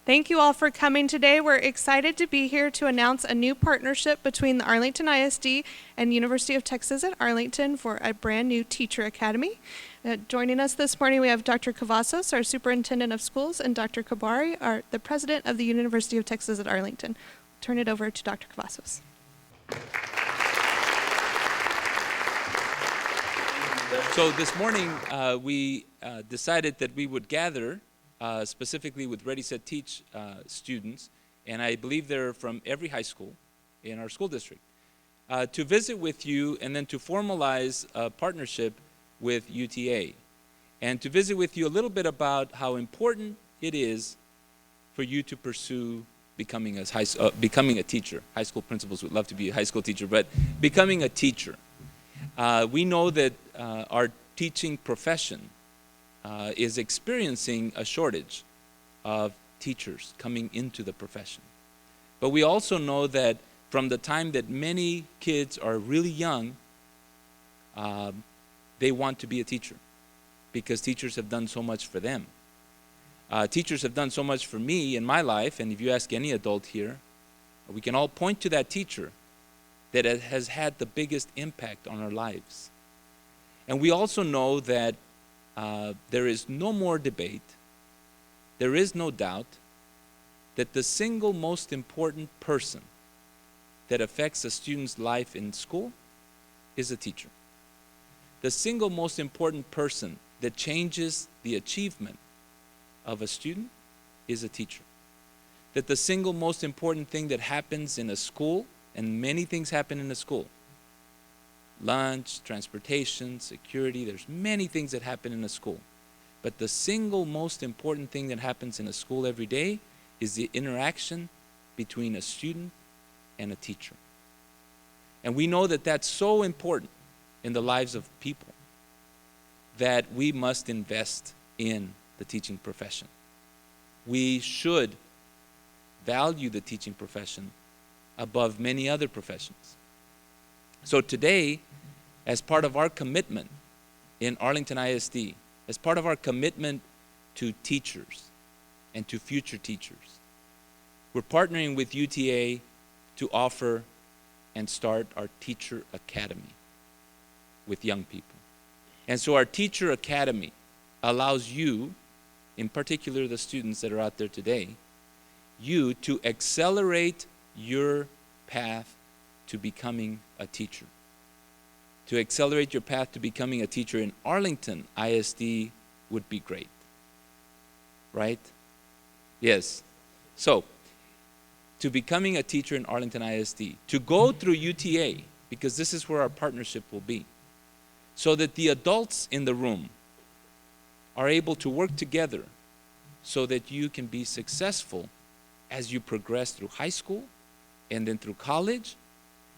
Thank you all for coming today. We're excited to be here to announce a new partnership between the Arlington ISD and University of Texas at Arlington for a brand new teacher academy. Joining us this morning, we have Dr. Cavazos, our superintendent of schools, and Dr. Karbhari, the president of the University of Texas at Arlington. Turn it over to Dr. Cavazos. So this morning, we decided that we would gather specifically with Ready, Set, Teach students, and I believe they're from every high school in our school district, to visit with you and then to formalize a partnership with UTA, and to visit with you a little bit about how important it is for you to pursue becoming a teacher. High school principals would love to be a high school teacher, but becoming a teacher. We know that our teaching profession is experiencing a shortage of teachers coming into the profession. But we also know that from the time that many kids are really young, they want to be a teacher because teachers have done so much for them. Teachers have done so much for me in my life, and if you ask any adult here, we can all point to that teacher that has had the biggest impact on our lives. And we also know that there is no more debate, there is no doubt that the single most important person that affects a student's life in school is a teacher. The single most important person that changes the achievement of a student is a teacher. That the single most important thing that happens in a school, and many things happen in a school, lunch, transportation, security, there's many things that happen in a school. But the single most important thing that happens in a school every day is the interaction between a student and a teacher. And we know that that's so important in the lives of people that we must invest in the teaching profession. We should value the teaching profession above many other professions. So today, as part of our commitment in Arlington ISD, as part of our commitment to teachers and to future teachers, we're partnering with UTA to offer and start our Teacher Academy with young people. And so our Teacher Academy allows you, in particular the students that are out there today, you to accelerate your path to becoming a teacher. To accelerate your path to becoming a teacher in Arlington ISD would be great. Right? Yes. So, to becoming a teacher in Arlington ISD, to go through UTA, because this is where our partnership will be, so that the adults in the room are able to work together so that you can be successful as you progress through high school and then through college,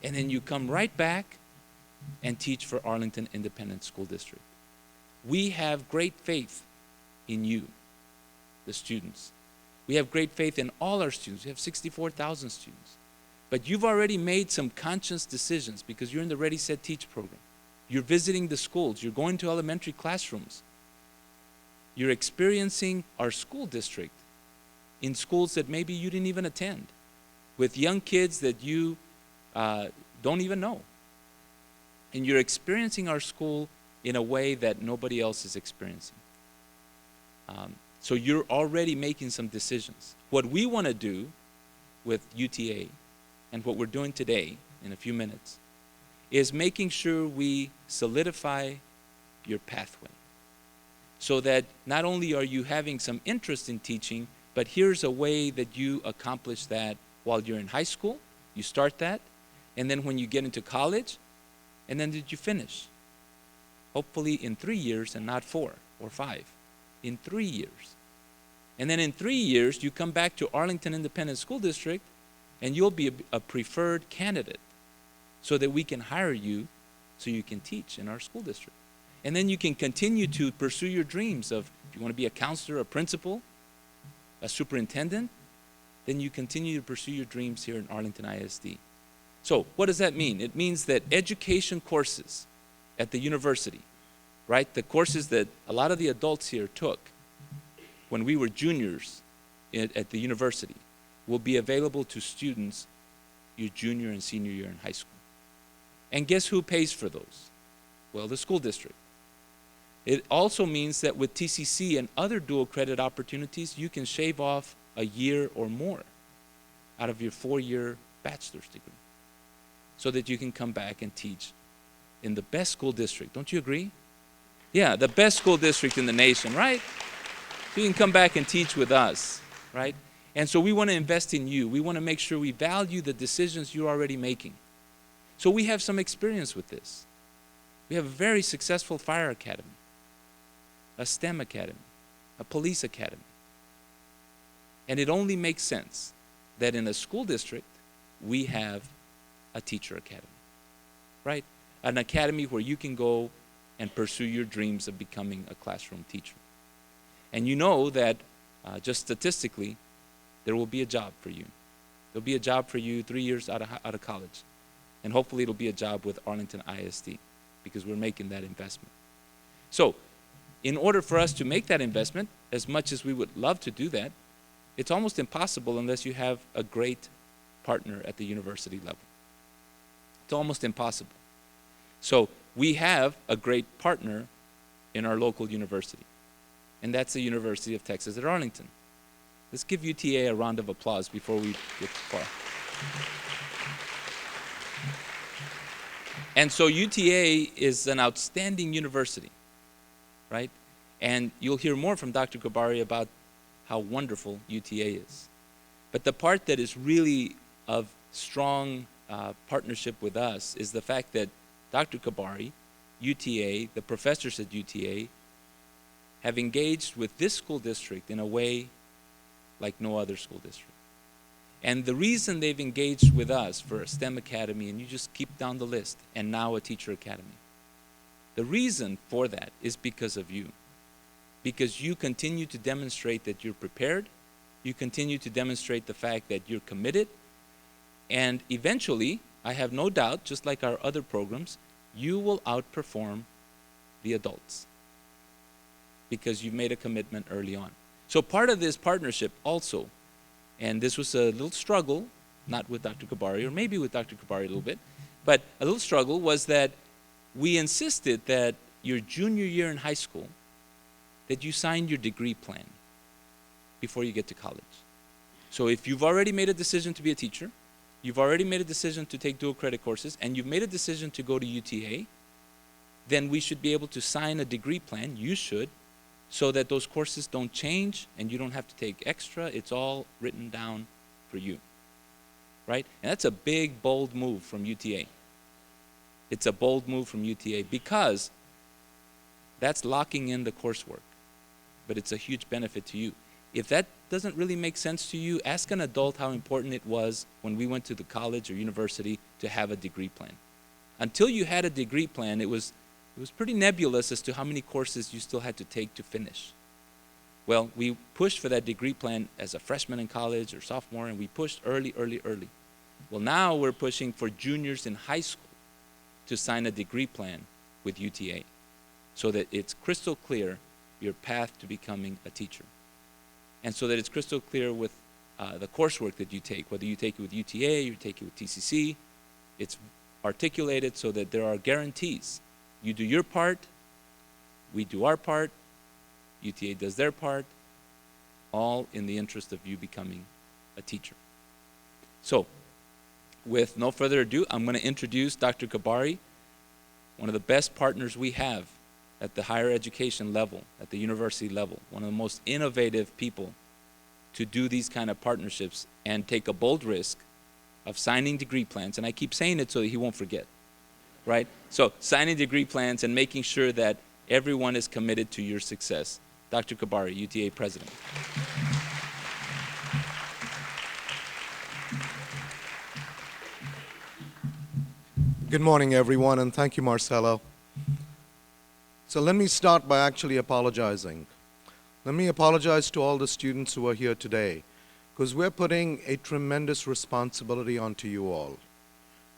and then you come right back and teach for Arlington Independent School District. We have great faith in you, the students. We have great faith in all our students. We have 64,000 students. But you've already made some conscious decisions because you're in the Ready, Set, Teach program. You're visiting the schools. You're going to elementary classrooms. You're experiencing our school district in schools that maybe you didn't even attend, with young kids that you don't even know. And you're experiencing our school in a way that nobody else is experiencing. So you're already making some decisions. What we want to do with UTA, and what we're doing today in a few minutes, is making sure we solidify your pathway, so that not only are you having some interest in teaching, but here's a way that you accomplish that while you're in high school. You start that, and then when you get into college, and then did you finish? Hopefully in 3 years and not 4 or 5. In 3 years. And then in 3 years, you come back to Arlington Independent School District, and you'll be a preferred candidate so that we can hire you so you can teach in our school district. And then you can continue to pursue your dreams of, if you want to be a counselor, a principal, a superintendent, then you continue to pursue your dreams here in Arlington ISD. So what does that mean? It means that education courses at the university, right? The courses that a lot of the adults here took when we were juniors at the university will be available to students your junior and senior year in high school. And guess who pays for those? Well, the school district. It also means that with TCC and other dual credit opportunities, you can shave off a year or more out of your 4-year bachelor's degree so that you can come back and teach in the best school district. Don't you agree? Yeah, the best school district in the nation, right? So you can come back and teach with us, right? And so we want to invest in you. We want to make sure we value the decisions you're already making. So we have some experience with this. We have a very successful fire academy, a STEM academy, a police academy. And it only makes sense that in a school district, we have a teacher academy, right? An academy where you can go and pursue your dreams of becoming a classroom teacher. And you know that just statistically, there will be a job for you. There'll be a job for you 3 years out of college. And hopefully it'll be a job with Arlington ISD because we're making that investment. So in order for us to make that investment, as much as we would love to do that, it's almost impossible unless you have a great partner at the university level. It's almost impossible. So we have a great partner in our local university, and that's the University of Texas at Arlington. Let's give UTA a round of applause before we get far. And so UTA is an outstanding university, right? And you'll hear more from Dr. Karbhari about how wonderful UTA is. But the part that is really of strong partnership with us is the fact that Dr. Karbhari, UTA, the professors at UTA, have engaged with this school district in a way like no other school district. And the reason they've engaged with us for a STEM academy, and you just keep down the list, and now a teacher academy, the reason for that is because of you. Because you continue to demonstrate that you're prepared, you continue to demonstrate the fact that you're committed, and eventually, I have no doubt, just like our other programs, you will outperform the adults because you've made a commitment early on. So part of this partnership also, and this was a little struggle, not with Dr. Karbhari, or maybe with Dr. Karbhari a little bit, but a little struggle was that we insisted that your junior year in high school, that you sign your degree plan before you get to college. So if you've already made a decision to be a teacher, you've already made a decision to take dual credit courses, and you've made a decision to go to UTA, then we should be able to sign a degree plan, you should, so that those courses don't change and you don't have to take extra. It's all written down for you, right? And that's a big, bold move from UTA. It's a bold move from UTA because that's locking in the coursework, but it's a huge benefit to you. If that doesn't really make sense to you, ask an adult how important it was when we went to the college or university to have a degree plan. Until you had a degree plan, it was pretty nebulous as to how many courses you still had to take to finish. Well, we pushed for that degree plan as a freshman in college or sophomore, and we pushed early. Well, now we're pushing for juniors in high school to sign a degree plan with UTA so that it's crystal clear your path to becoming a teacher. And so that it's crystal clear with the coursework that you take, whether you take it with UTA, you take it with TCC, it's articulated so that there are guarantees. You do your part, we do our part, UTA does their part, all in the interest of you becoming a teacher. So, with no further ado, I'm going to introduce Dr. Karbhari, one of the best partners we have at the higher education level, at the university level, one of the most innovative people to do these kind of partnerships and take a bold risk of signing degree plans. And I keep saying it so that he won't forget, right? So signing degree plans and making sure that everyone is committed to your success. Dr. Karbhari, UTA President. Good morning, everyone, and thank you, Marcelo. So let me start by actually apologizing. Let me apologize to all the students who are here today, because we're putting a tremendous responsibility onto you all.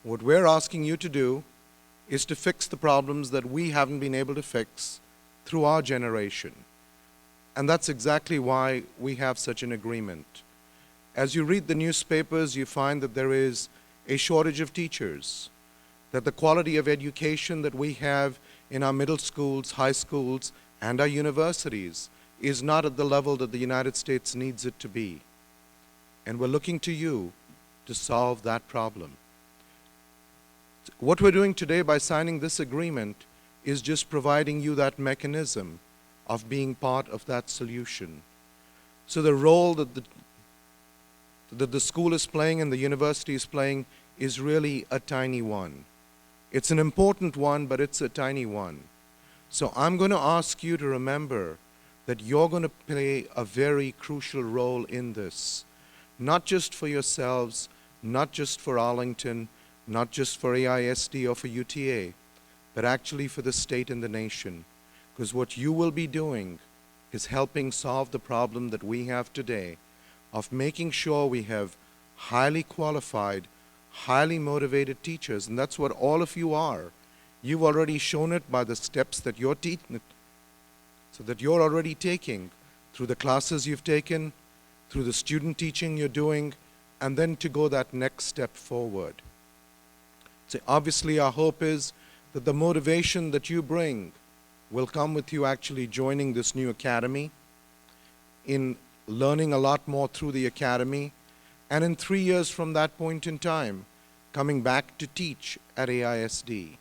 What we're asking you to do is to fix the problems that we haven't been able to fix through our generation. And that's exactly why we have such an agreement. As you read the newspapers, you find that there is a shortage of teachers, that the quality of education that we have in our middle schools, high schools, and our universities is not at the level that the United States needs it to be. And we're looking to you to solve that problem. What we're doing today by signing this agreement is just providing you that mechanism of being part of that solution. So the role that the school is playing and the university is playing is really a tiny one. It's an important one, but it's a tiny one. So I'm going to ask you to remember that you're going to play a very crucial role in this, not just for yourselves, not just for Arlington, not just for AISD or for UTA, but actually for the state and the nation. Because what you will be doing is helping solve the problem that we have today of making sure we have highly qualified, highly motivated teachers. And that's what all of you are. You've already shown it by the steps that you're teaching, so that you're already taking through the classes you've taken, through the student teaching you're doing, and then to go that next step forward. So obviously our hope is that the motivation that you bring will come with you actually joining this new academy, in learning a lot more through the academy, and in 3 years from that point in time, coming back to teach at AISD.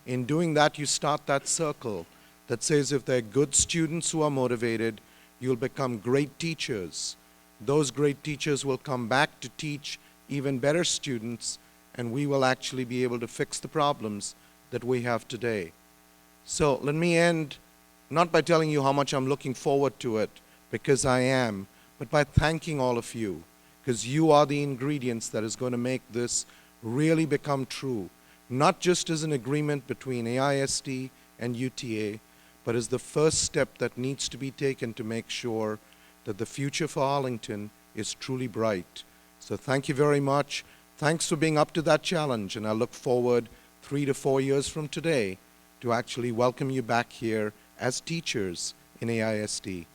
In doing that, you start that circle that says if they're good students who are motivated, you'll become great teachers. Those great teachers will come back to teach even better students, and we will actually be able to fix the problems that we have today. So let me end not by telling you how much I'm looking forward to it, because I am, but by thanking all of you, because you are the ingredients that is going to make this really become true, not just as an agreement between AISD and UTA, but as the first step that needs to be taken to make sure that the future for Arlington is truly bright. So thank you very much. Thanks for being up to that challenge, and I look forward 3 to 4 years from today to actually welcome you back here as teachers in AISD.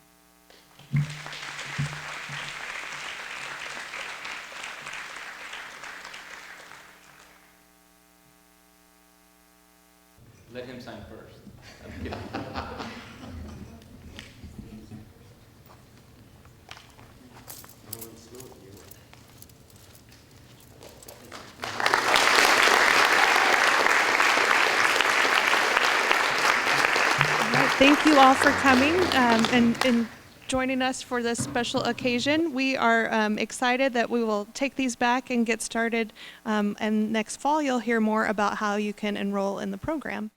Let him sign first. I'm kidding. Thank you all for coming and joining us for this special occasion. We are excited that we will take these back and get started. And next fall, you'll hear more about how you can enroll in the program.